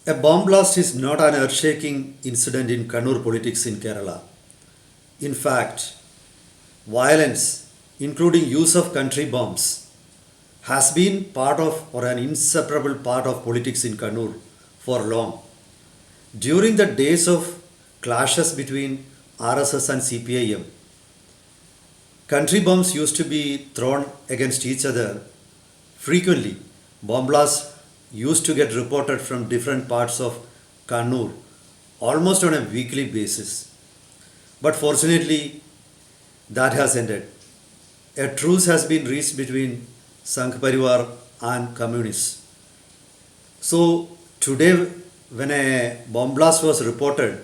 A bomb blast is not an earth-shaking incident in Kannur politics in Kerala. In fact, violence, including use of country bombs, has been part of or an inseparable part of politics in Kannur for long. During the days of clashes between RSS and CPIM, country bombs used to be thrown against each other frequently. Bomb blasts used to get reported from different parts of Kannur almost on a weekly basis. But fortunately, that has ended. A truce has been reached between Sangh Parivar and communists. So today, when a bomb blast was reported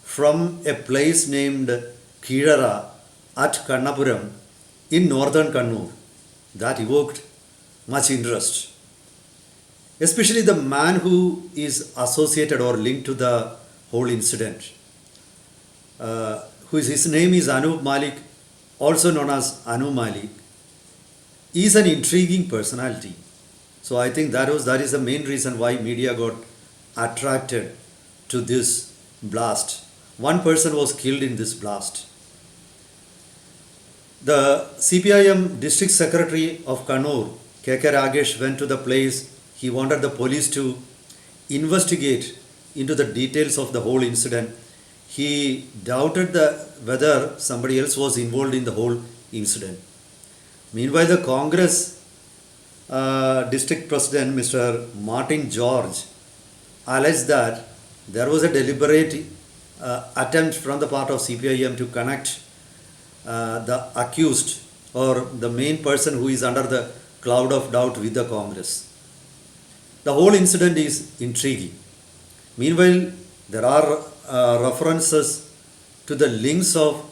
from a place named Kirara at Kannapuram in northern Kannur, that evoked much interest. Especially the man who is associated or linked to the whole incident. His name is Malik, also known as Malik. He is an intriguing personality. So I think that is the main reason why media got attracted to this blast. One person was killed in this blast. The CPIM district secretary of Kannur, K.K. Ragesh, went to the place. He wanted the police to investigate into the details of the whole incident. He doubted whether somebody else was involved in the whole incident. Meanwhile, the Congress district president, Mr. Martin George, alleged that there was a deliberate attempt from the part of CPIM to connect the accused or the main person who is under the cloud of doubt with the Congress. The whole incident is intriguing. Meanwhile, there are references to the links of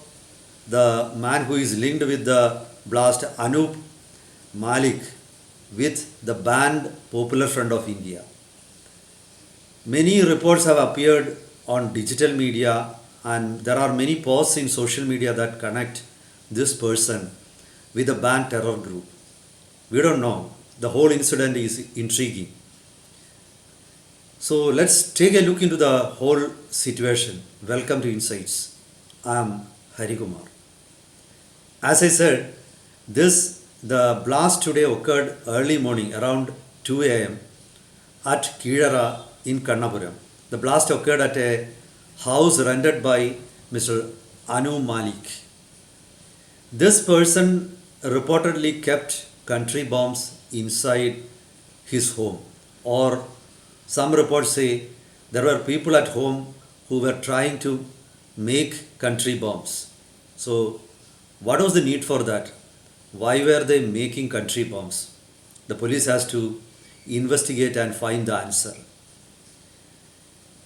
the man who is linked with the blast, Malik, with the banned Popular Front of India. Many reports have appeared on digital media, and there are many posts in social media that connect this person with the banned terror group. We don't know. The whole incident is intriguing. So let's take a look into the whole situation. Welcome to Insights. I am Hari Kumar. As I said, the blast today occurred early morning around 2 a.m. at Kirara in Kannapuram. The blast occurred at a house rented by Mr. Malik. This person reportedly kept country bombs inside his home, or some reports say there were people at home who were trying to make country bombs. So, what was the need for that? Why were they making country bombs? The police has to investigate and find the answer.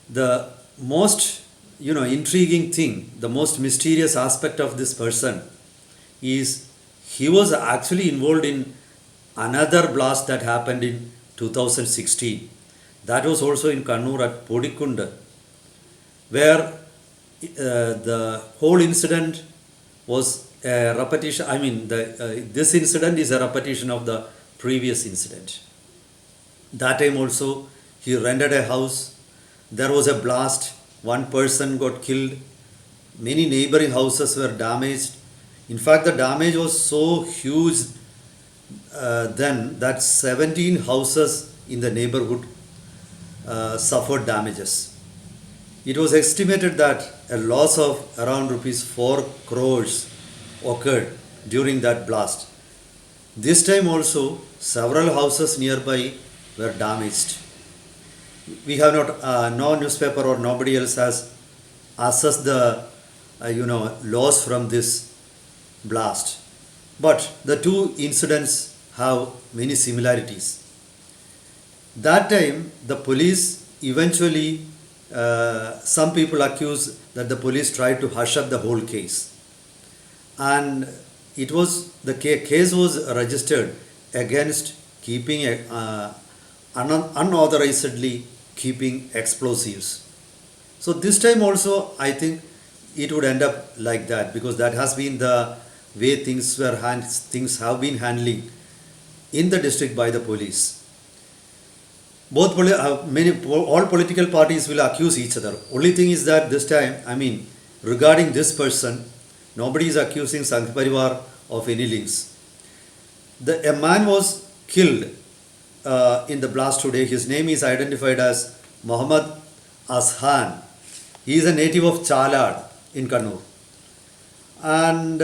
The most intriguing thing, the most mysterious aspect of this person is he was actually involved in another blast that happened in 2016. That was also in Kannur at Podikunda, where the whole incident was a repetition. I mean, this incident is a repetition of the previous incident. That time also, he rented a house. There was a blast. One person got killed. Many neighboring houses were damaged. In fact, the damage was so huge then that 17 houses in the neighborhood suffered damages. It was estimated that a loss of around rupees 4 crores occurred during that blast. This time also, several houses nearby were damaged. We have no newspaper or nobody else has assessed the loss from this blast. But the two incidents have many similarities. That time, the police eventually, some people accuse that the police tried to hush up the whole case. And the case was registered against keeping unauthorizedly keeping explosives. So this time also, I think it would end up like that, because that has been the way things have been handling in the district by the police. all political parties will accuse each other. Only thing is that this time, I mean, regarding this person, nobody is accusing Sangh Parivar of any links. A man was killed in the blast today. His name is identified as Muhammad Ashan. He is a native of Chalad in Kannur. And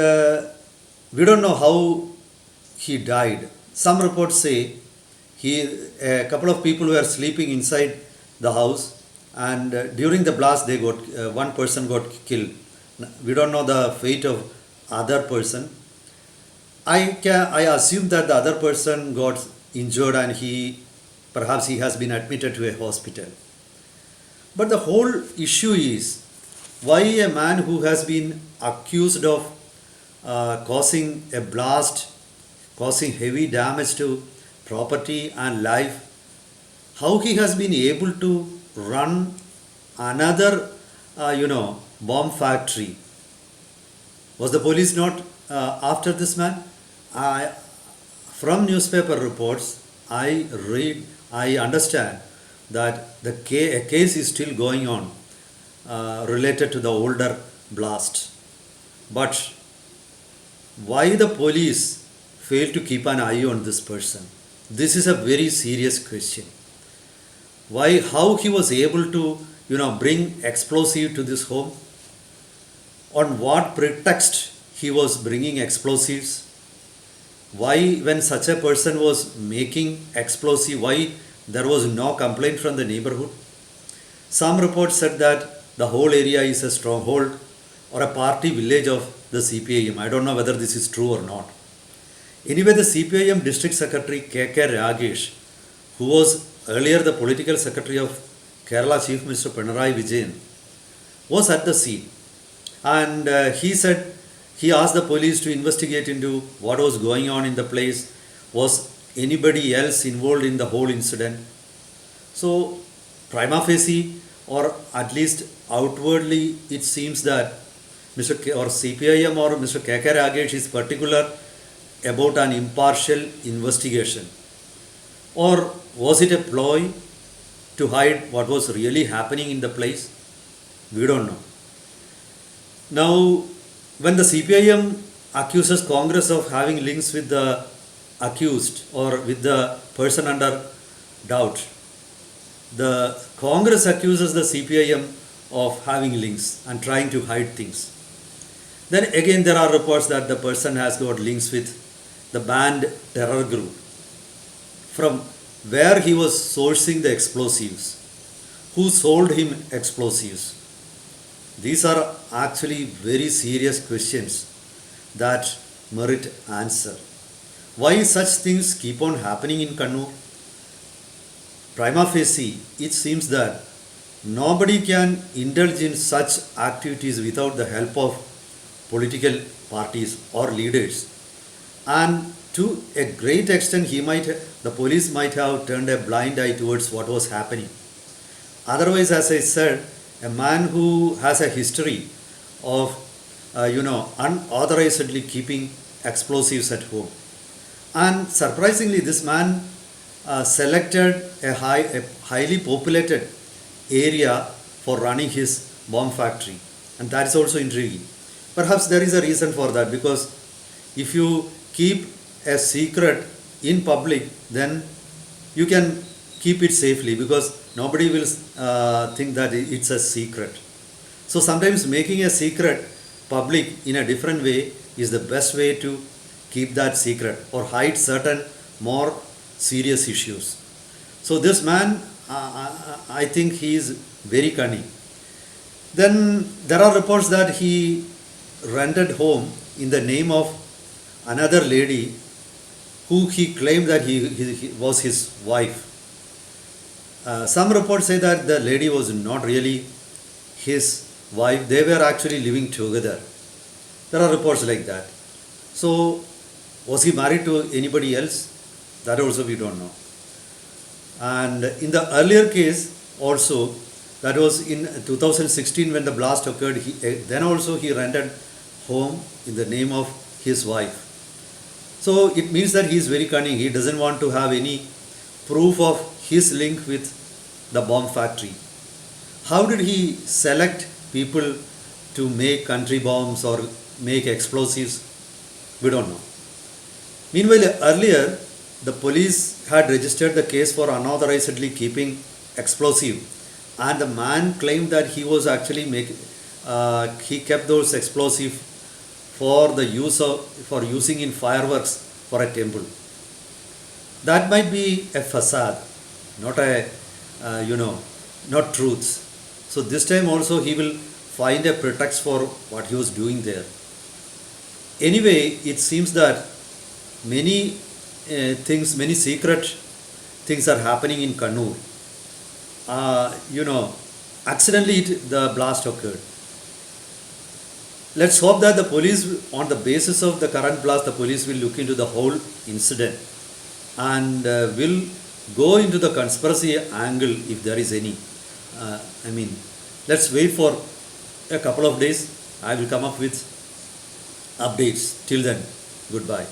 we don't know how he died. Some reports say a couple of people were sleeping inside the house, and during the blast they got one person got killed. We don't know the fate of other person. I assume that the other person got injured and perhaps he has been admitted to a hospital. But the whole issue is why a man who has been accused of causing a blast, causing heavy damage to property and life, how he has been able to run another, bomb factory. Was the police not after this man? From newspaper reports, I understand that a case is still going on related to the older blast. But why the police failed to keep an eye on this person? This is a very serious question. How he was able to, bring explosive to this home? On what pretext he was bringing explosives? Why, when such a person was making explosive, why there was no complaint from the neighborhood? Some reports said that the whole area is a stronghold or a party village of the CPIM. I don't know whether this is true or not. Anyway, the CPIM District Secretary K.K. Ragesh, who was earlier the political secretary of Kerala Chief Minister Pinarayi Vijayan, was at the scene. And he asked the police to investigate into what was going on in the place. Was anybody else involved in the whole incident? So, prima facie, or at least outwardly, it seems that CPIM or Mr. K.K. Ragesh is particular about an impartial investigation. Or was it a ploy to hide what was really happening in the place? We don't know. Now, when the CPIM accuses Congress of having links with the accused or with the person under doubt, the Congress accuses the CPIM of having links and trying to hide things. Then again there are reports that the person has got links with the banned terror group, from where he was sourcing the explosives, who sold him explosives. These are actually very serious questions that merit answer. Why such things keep on happening in Kannur? Prima facie, it seems that nobody can indulge in such activities without the help of political parties or leaders. And to a great extent, the police might have turned a blind eye towards what was happening. Otherwise, as I said, a man who has a history of, unauthorizedly keeping explosives at home. And surprisingly, this man selected a highly populated area for running his bomb factory. And that is also intriguing. Perhaps there is a reason for that, because if you keep a secret in public, then you can keep it safely, because nobody will think that it's a secret. So sometimes making a secret public in a different way is the best way to keep that secret or hide certain more serious issues. So this man, I think he is very cunning. Then there are reports that he rented home in the name of another lady who he claimed that he was his wife. Some reports say that the lady was not really his wife. They were actually living together. There are reports like that. So, was he married to anybody else? That also we don't know. And in the earlier case also, that was in 2016 when the blast occurred, then also he rented home in the name of his wife. So it means that he is very cunning. He doesn't want to have any proof of his link with the bomb factory. How did he select people to make country bombs or make explosives? We don't know. Meanwhile, earlier, the police had registered the case for unauthorizedly keeping explosive, and the man claimed that he was actually he kept those explosive for the for using in fireworks for a temple. That might be a facade, not a not truths. So this time also he will find a pretext for what he was doing there. Anyway, it seems that many many secret things are happening in Kannur. Accidentally the blast occurred. Let's hope that the police, on the basis of the current blast, the police will look into the whole incident and will go into the conspiracy angle if there is any. Let's wait for a couple of days. I will come up with updates. Till then, goodbye.